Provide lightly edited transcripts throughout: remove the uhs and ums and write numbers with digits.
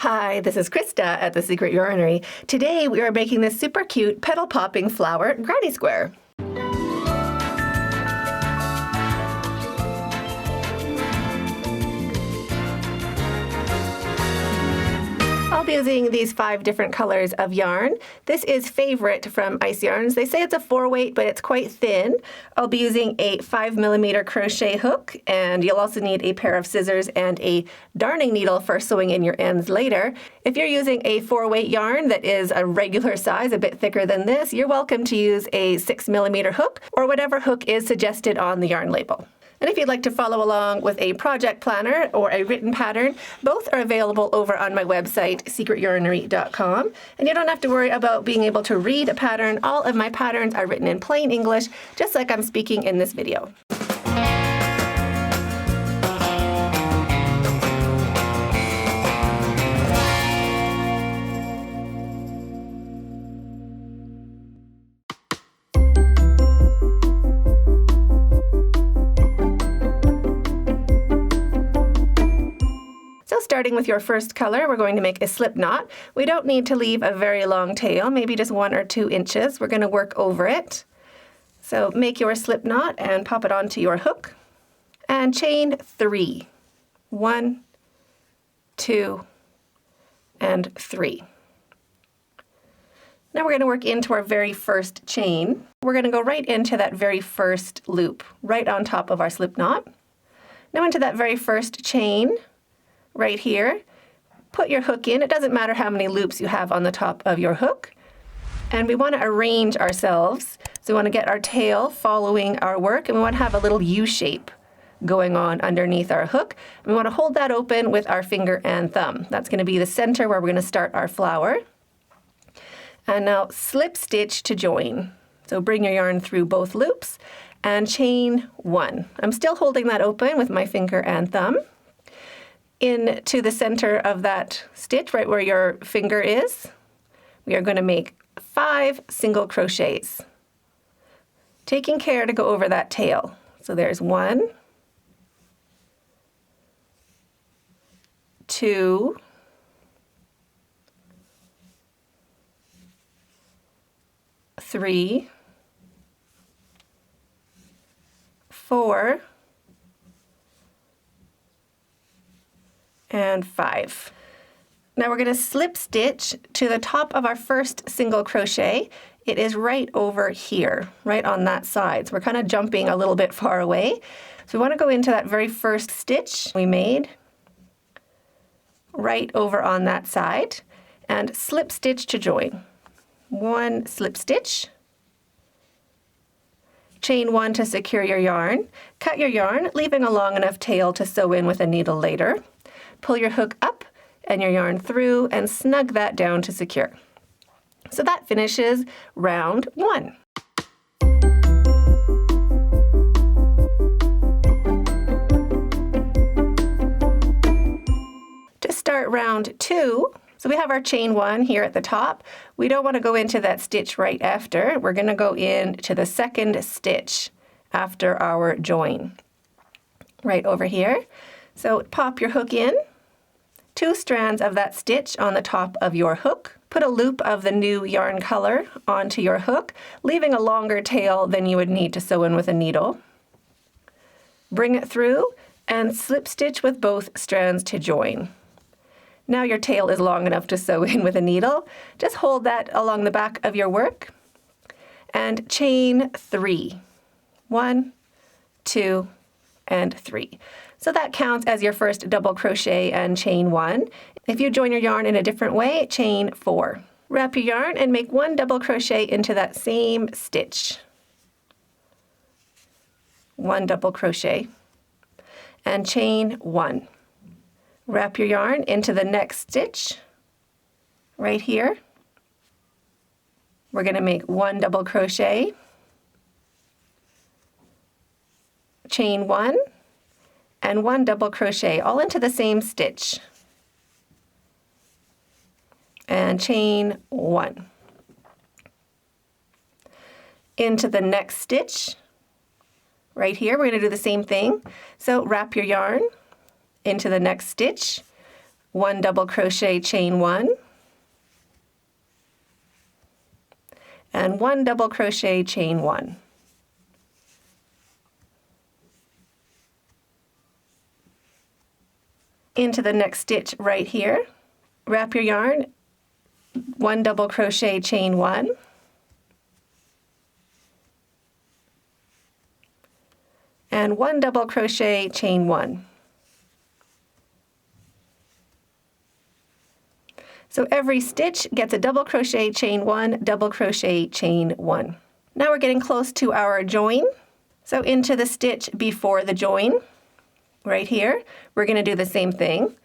Hi, this is Krista at The Secret Yarnery. Today we are making this super cute petal-popping flower granny square. I'll be using these 5 different colors of yarn. This is Favorite from Ice Yarns. They say it's a 4-weight, but it's quite thin. I'll be using a 5mm crochet hook, and you'll also need a pair of scissors and a darning needle for sewing in your ends later. If you're using a 4-weight yarn that is a regular size, a bit thicker than this, you're welcome to use a 6mm hook or whatever hook is suggested on the yarn label. And if you'd like to follow along with a project planner or a written pattern, both are available over on my website, secretyarnery.com. And you don't have to worry about being able to read a pattern. All of my patterns are written in plain English, just like I'm speaking in this video. Starting with your first color, we're going to make a slip knot. We don't need to leave a very long tail, maybe just 1 or 2 inches. We're going to work over it. So make your slip knot and pop it onto your hook and chain 3. 1, 2, and 3. Now we're going to work into our very first chain. We're going to go right into that very first loop, right on top of our slip knot. Now into that very first chain, right here, put your hook in. It doesn't matter how many loops you have on the top of your hook. And we want to arrange ourselves. So we want to get our tail following our work, and we want to have a little U shape going on underneath our hook. We want to hold that open with our finger and thumb. That's going to be the center where we're going to start our flower. And now slip stitch to join. So bring your yarn through both loops and chain 1. I'm still holding that open with my finger and thumb. Into the center of that stitch, right where your finger is, we are going to make 5 single crochets, taking care to go over that tail. So there's 1, 2, 3, 4, and 5. Now we're going to slip stitch to the top of our first single crochet. It is right over here, right on that side. So we're kind of jumping a little bit far away. So we want to go into that very first stitch we made, right over on that side, and slip stitch to join. 1 slip stitch, chain 1 to secure your yarn, cut your yarn, leaving a long enough tail to sew in with a needle later. Pull your hook up and your yarn through and snug that down to secure. So that finishes round 1. To start round 2, so we have our chain 1 here at the top. We don't want to go into that stitch right after. We're going to go into the second stitch after our join, right over here. So pop your hook in, 2 strands of that stitch on the top of your hook. Put a loop of the new yarn color onto your hook, leaving a longer tail than you would need to sew in with a needle. Bring it through and slip stitch with both strands to join. Now your tail is long enough to sew in with a needle. Just hold that along the back of your work and chain 3. 1, 2, and 3. So that counts as your first double crochet and chain 1. If you join your yarn in a different way, chain 4. Wrap your yarn and make 1 double crochet into that same stitch. 1 double crochet and chain 1. Wrap your yarn into the next stitch right here. We're going to make 1 double crochet, chain 1, and 1 double crochet all into the same stitch, and chain 1. Into the next stitch right here, we're going to do the same thing. So wrap your yarn into the next stitch, 1 double crochet, chain 1, and 1 double crochet, chain 1. Into the next stitch right here, wrap your yarn, 1 double crochet, chain 1, and 1 double crochet, chain 1. So every stitch gets a double crochet, chain 1, double crochet, chain 1. Now we're getting close to our join. So into the stitch before the join, right here, we're going to do the same thing.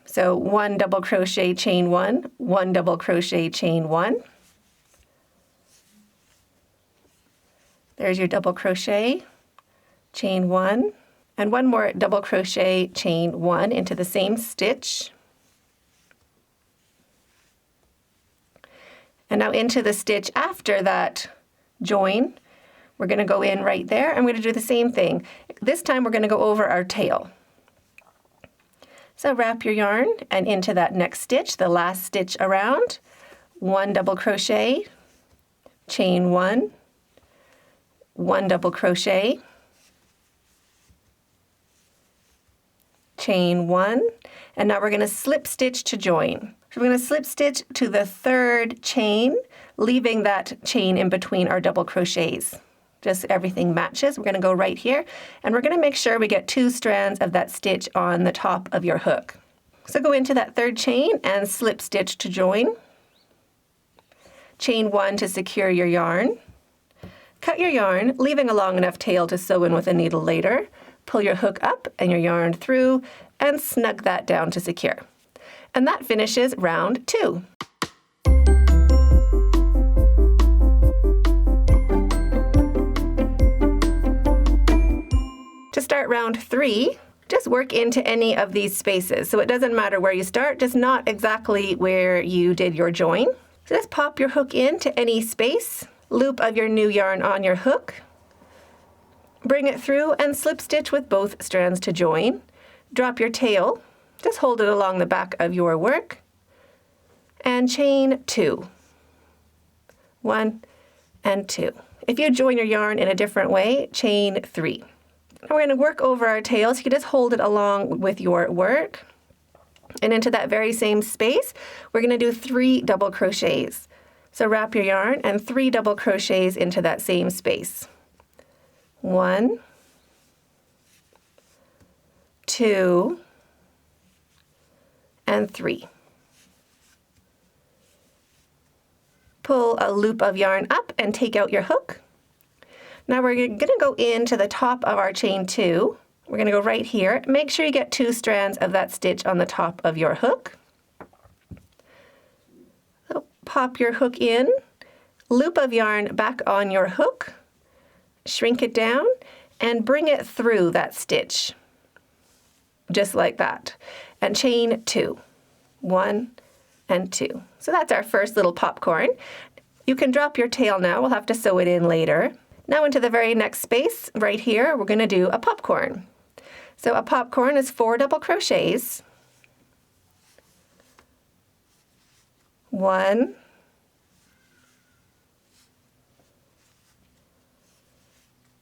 So 1 double crochet, chain 1, 1 double crochet, chain 1. There's your double crochet, chain 1, and 1 more double crochet, chain 1 into the same stitch. And now into the stitch after that join, we're going to go in right there, and we're going to do the same thing. This time we're going to go over our tail. So wrap your yarn, and into that next stitch, the last stitch around, 1 double crochet, chain 1, 1 double crochet, chain 1, and now we're going to slip stitch to join. So we're going to slip stitch to the 3rd chain, leaving that chain in between our double crochets. Just everything matches. We're going to go right here, and we're going to make sure we get 2 strands of that stitch on the top of your hook. So go into that 3rd chain and slip stitch to join. Chain 1 to secure your yarn. Cut your yarn, leaving a long enough tail to sew in with a needle later. Pull your hook up and your yarn through, and snug that down to secure. And that finishes round 2. To start round 3, just work into any of these spaces. So it doesn't matter where you start, just not exactly where you did your join. So just pop your hook into any space, loop of your new yarn on your hook, bring it through and slip stitch with both strands to join. Drop your tail, just hold it along the back of your work, and chain 2. 1 and 2. If you join your yarn in a different way, chain 3. Now we're going to work over our tail, so you can just hold it along with your work. And into that very same space, we're going to do 3 double crochets. So wrap your yarn and 3 double crochets into that same space. 1, 2, and 3. Pull a loop of yarn up and take out your hook. Now we're going to go into the top of our chain 2. We're going to go right here. Make sure you get 2 strands of that stitch on the top of your hook. So pop your hook in, loop of yarn back on your hook, shrink it down, and bring it through that stitch, just like that. And chain 2. 1 and 2. So that's our first little popcorn. You can drop your tail now. We'll have to sew it in later. Now into the very next space, right here, we're going to do a popcorn. So a popcorn is 4 double crochets. 1,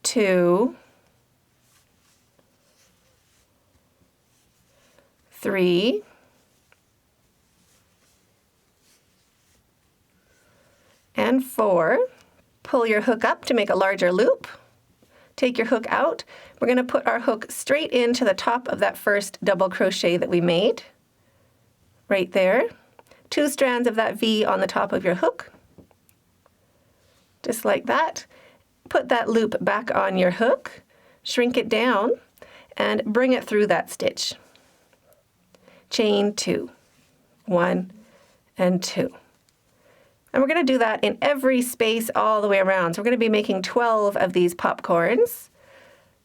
2, 3, and 4. Pull your hook up to make a larger loop. Take your hook out. We're going to put our hook straight into the top of that first double crochet that we made. Right there. 2 strands of that V on the top of your hook. Just like that. Put that loop back on your hook, shrink it down, and bring it through that stitch. Chain 2. 1 and 2. And we're going to do that in every space all the way around. So we're going to be making 12 of these popcorns.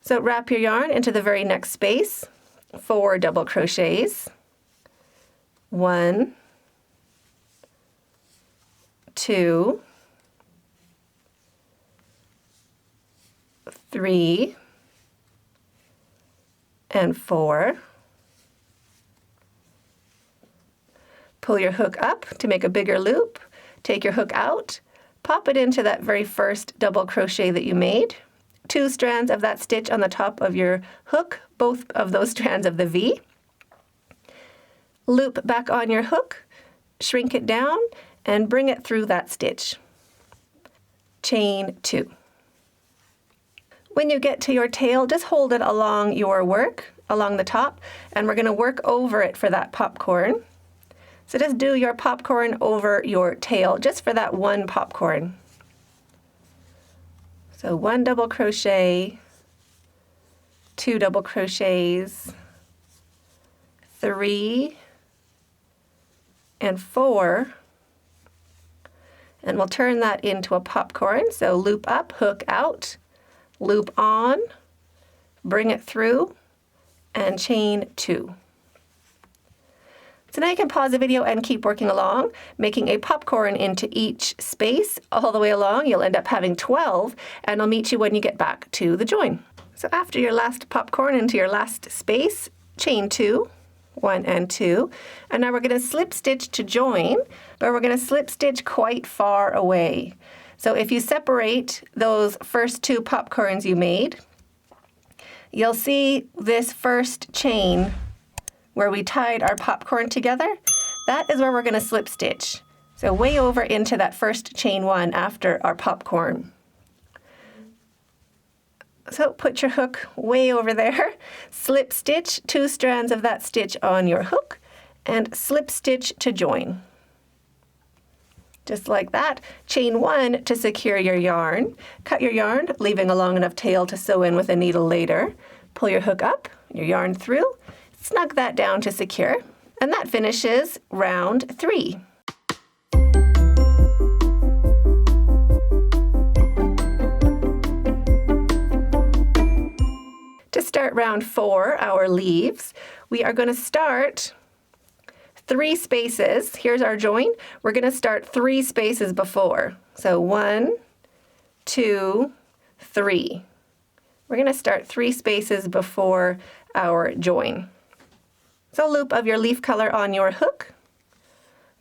So wrap your yarn into the very next space, 4 double crochets. 1, 2, 3, and 4. Pull your hook up to make a bigger loop, take your hook out, pop it into that very first double crochet that you made, 2 strands of that stitch on the top of your hook, both of those strands of the V. Loop back on your hook, shrink it down, and bring it through that stitch. Chain 2. When you get to your tail, just hold it along your work, along the top, and we're going to work over it for that popcorn. So just do your popcorn over your tail, just for that one popcorn. So 1 double crochet, 2 double crochets, 3, and 4. And we'll turn that into a popcorn. So loop up, hook out, loop on, bring it through, and chain 2. So now you can pause the video and keep working along, making a popcorn into each space all the way along. You'll end up having 12, and I'll meet you when you get back to the join. So after your last popcorn into your last space, chain 2, 1 and 2, and now we're going to slip stitch to join, but we're going to slip stitch quite far away. So if you separate those first 2 popcorns you made, you'll see this first chain where we tied our popcorn together. That is where we're going to slip stitch. So way over into that first chain 1 after our popcorn. So put your hook way over there, slip stitch 2 strands of that stitch on your hook, and slip stitch to join. Just like that. Chain 1 to secure your yarn. Cut your yarn, leaving a long enough tail to sew in with a needle later. Pull your hook up, your yarn through, snug that down to secure, and that finishes round 3. To start round 4, our leaves, we are going to start 3 spaces. Here's our join. We're going to start 3 spaces before. So 1, 2, 3. We're going to start 3 spaces before our join. So loop of your leaf color on your hook,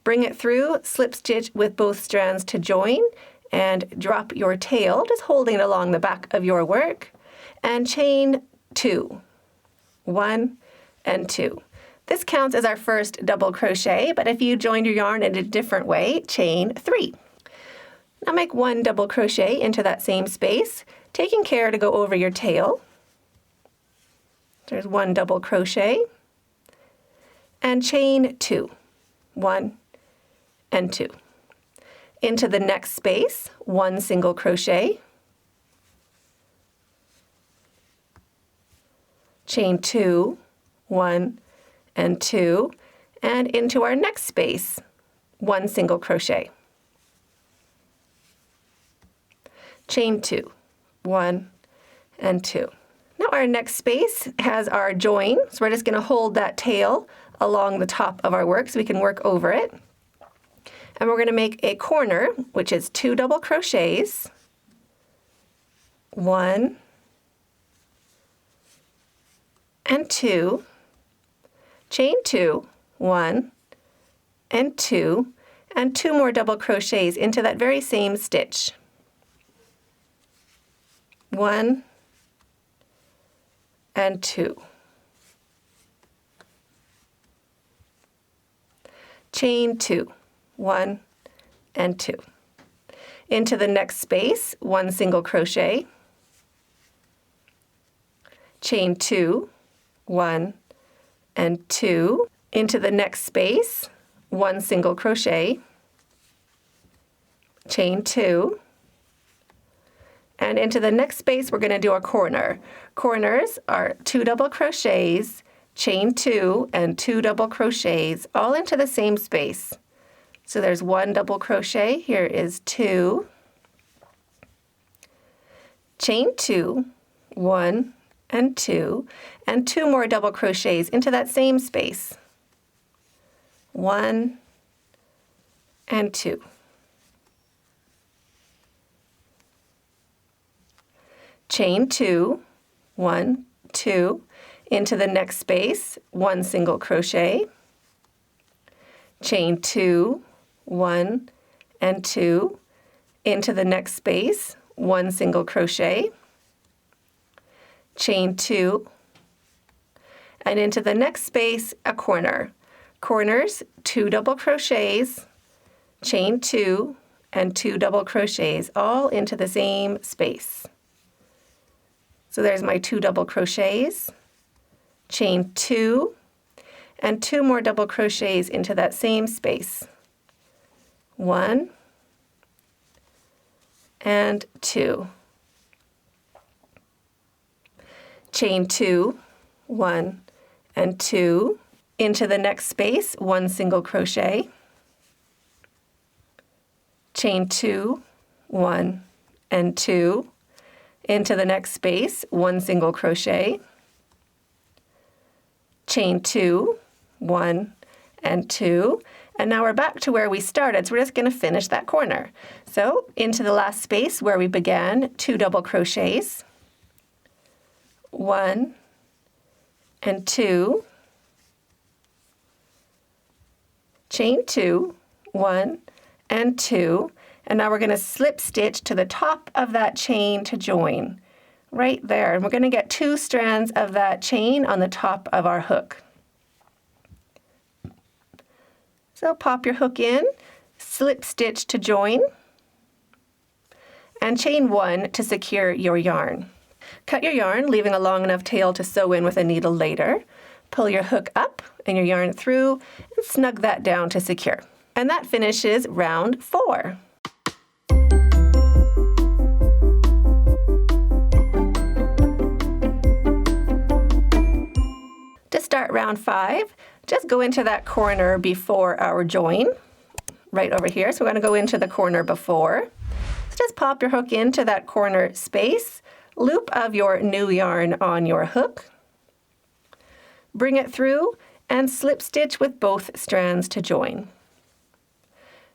bring it through, slip stitch with both strands to join, and drop your tail, just holding it along the back of your work, and chain 2, 1 and 2. This counts as our first double crochet, but if you joined your yarn in a different way, chain 3. Now make 1 double crochet into that same space, taking care to go over your tail. There's 1 double crochet, and chain 2, 1 and 2. Into the next space, 1 single crochet, chain 2, 1 and 2, and into our next space, 1 single crochet, chain 2, 1 and 2. Now our next space has our join, so we're just going to hold that tail along the top of our work so we can work over it. And we're going to make a corner, which is 2 double crochets, 1 and 2, chain 2, 1 and 2 more double crochets into that very same stitch. 1 and 2. Chain 2, 1 and 2. Into the next space, 1 single crochet, chain 2, 1 and 2. Into the next space, 1 single crochet, chain 2, and into the next space we're going to do a corner. Corners are 2 double crochets, chain 2 and 2 double crochets all into the same space. So there's 1 double crochet, here is 2, chain 2, 1 and 2 more double crochets into that same space. 1 and 2. Chain 2, 1, 2, into the next space, 1 single crochet, chain 2, 1 and 2, into the next space, 1 single crochet, chain 2, and into the next space, a corner. Corners, 2 double crochets, chain 2, and 2 double crochets, all into the same space. So there's my 2 double crochets, chain 2, and 2 more double crochets into that same space. 1 and 2. Chain 2, 1 and 2, into the next space, 1 single crochet, chain 2, 1 and 2, into the next space, 1 single crochet, chain 2, 1 and 2, and now we're back to where we started, so we're just going to finish that corner. So into the last space where we began, 2 double crochets, 1 and 2, chain 2, 1 and 2, and now we're going to slip stitch to the top of that chain to join, right there. And we're going to get 2 strands of that chain on the top of our hook. So pop your hook in, slip stitch to join, and chain 1 to secure your yarn. Cut your yarn, leaving a long enough tail to sew in with a needle later. Pull your hook up and your yarn through and snug that down to secure. And that finishes round 4. To start round 5, just go into that corner before our join, right over here. So we're going to go into the corner before. So just pop your hook into that corner space, loop of your new yarn on your hook, bring it through, and slip stitch with both strands to join.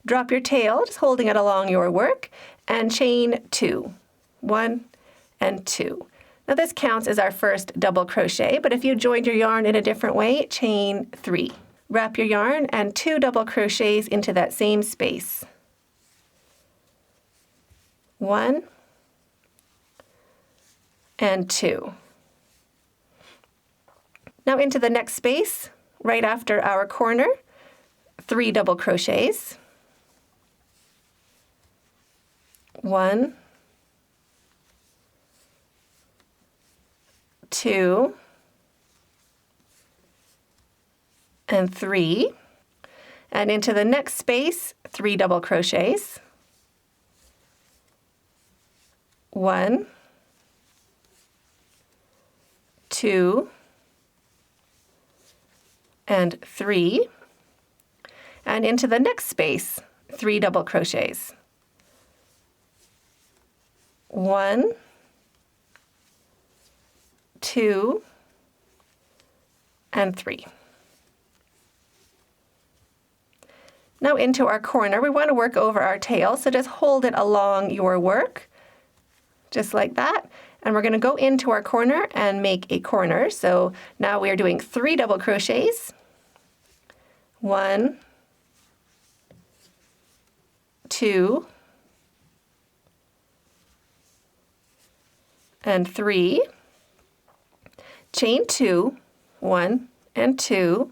Drop your tail, just holding it along your work, and chain 2, 1 and 2. Now this counts as our first double crochet, but if you joined your yarn in a different way, chain 3. Wrap your yarn and 2 double crochets into that same space. 1 and 2. Now into the next space, right after our corner, 3 double crochets. 1, 2, and 3, and into the next space, 3 double crochets. 1, 2, and 3, and into the next space, 3 double crochets. 1, 2, and 3. Now into our corner, we want to work over our tail, so just hold it along your work, just like that. And we're going to go into our corner and make a corner. So now we are doing 3 double crochets. 1, 2, and 3. Chain 2, 1 and 2.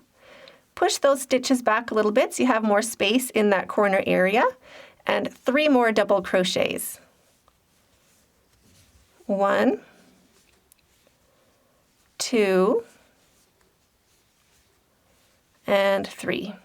Push those stitches back a little bit so you have more space in that corner area, and 3 more double crochets. 1, 2, and 3.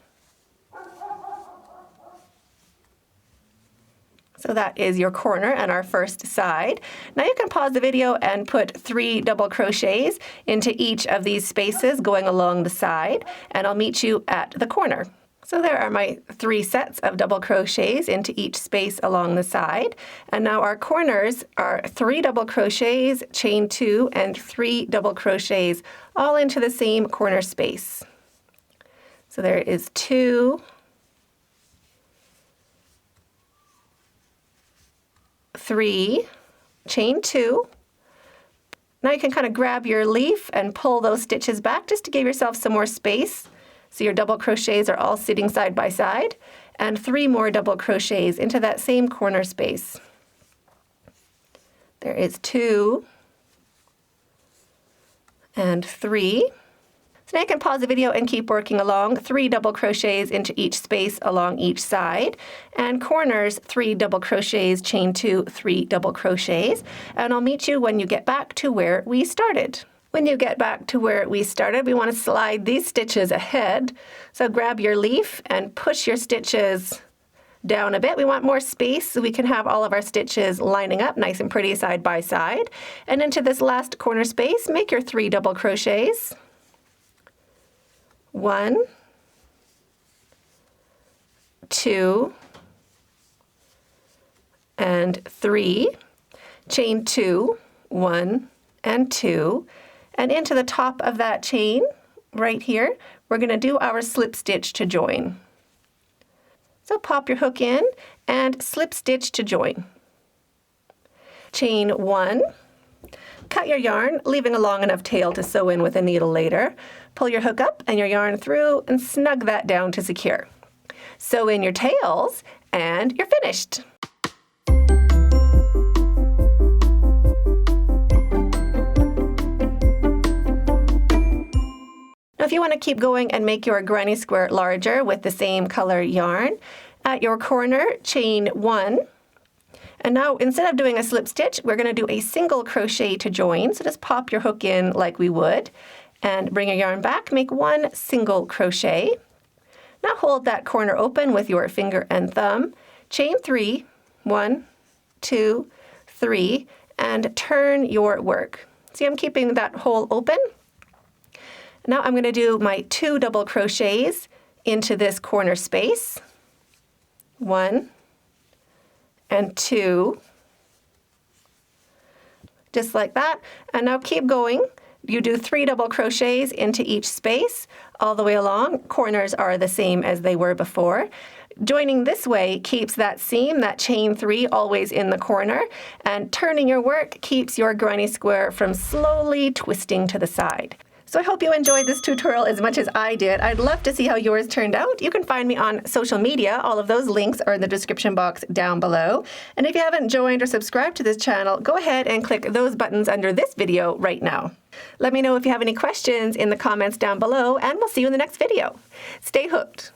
So that is your corner and our first side. Now you can pause the video and put 3 double crochets into each of these spaces going along the side, and I'll meet you at the corner. So there are my 3 sets of double crochets into each space along the side. And now our corners are 3 double crochets, chain 2, and 3 double crochets, all into the same corner space. So there is 2, 3, chain 2. Now you can kind of grab your leaf and pull those stitches back just to give yourself some more space So your double crochets are all sitting side by side, and 3 more double crochets into that same corner space. There is 2 and 3. So now you can pause the video and keep working along. 3 double crochets into each space along each side, and corners 3 double crochets, chain 2, 3 double crochets, and I'll meet you when you get back to where we started. When you get back to where we started, we want to slide these stitches ahead. So grab your leaf and push your stitches down a bit. We want more space so we can have all of our stitches lining up nice and pretty side by side. And into this last corner space, make your 3 double crochets. 1, 2, and 3. Chain 2, 1 and 2. And into the top of that chain, right here, we're going to do our slip stitch to join. So pop your hook in and slip stitch to join. Chain 1, cut your yarn, leaving a long enough tail to sew in with a needle later. Pull your hook up and your yarn through and snug that down to secure. Sew in your tails and you're finished. Now if you want to keep going and make your granny square larger with the same color yarn, at your corner, chain 1. And now instead of doing a slip stitch, we're going to do a single crochet to join. So just pop your hook in like we would and bring your yarn back, make 1 single crochet. Now hold that corner open with your finger and thumb, chain 3, 1, 2, 3, and turn your work. See, I'm keeping that hole open. Now I'm going to do my 2 double crochets into this corner space. 1 and 2. Just like that. And now keep going. You do 3 double crochets into each space all the way along. Corners are the same as they were before. Joining this way keeps that seam, that chain 3, always in the corner, and turning your work keeps your granny square from slowly twisting to the side. So I hope you enjoyed this tutorial as much as I did. I'd love to see how yours turned out. You can find me on social media. All of those links are in the description box down below. And if you haven't joined or subscribed to this channel, go ahead and click those buttons under this video right now. Let me know if you have any questions in the comments down below, and we'll see you in the next video. Stay hooked.